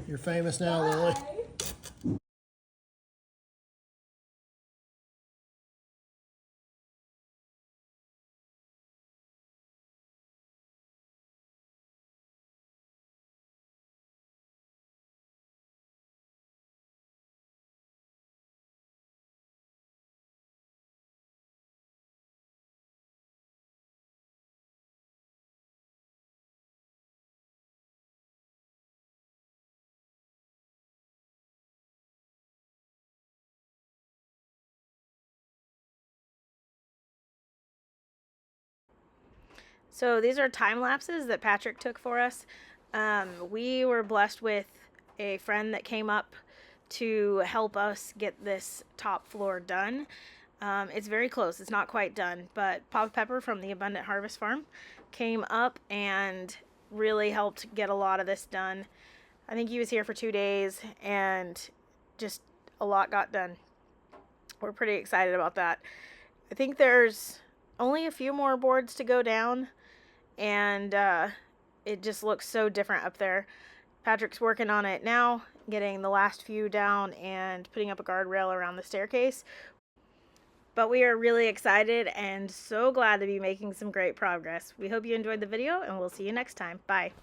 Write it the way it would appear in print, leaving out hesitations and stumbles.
You're famous now, Lilley. So these are time lapses that Patrick took for us. We were blessed with a friend that came up to help us get this top floor done. It's very close. It's not quite done, but Papa Pepper from the Abundant Harvest Farm came up and really helped get a lot of this done. I think he was here for 2 days and just a lot got done. We're pretty excited about that. I think there's only a few more boards to go down, and it just looks so different up there. Patrick's working on it now, getting the last few down and putting up a guardrail around the staircase. But we are really excited and so glad to be making some great progress. We hope you enjoyed the video, and we'll see you next time. Bye.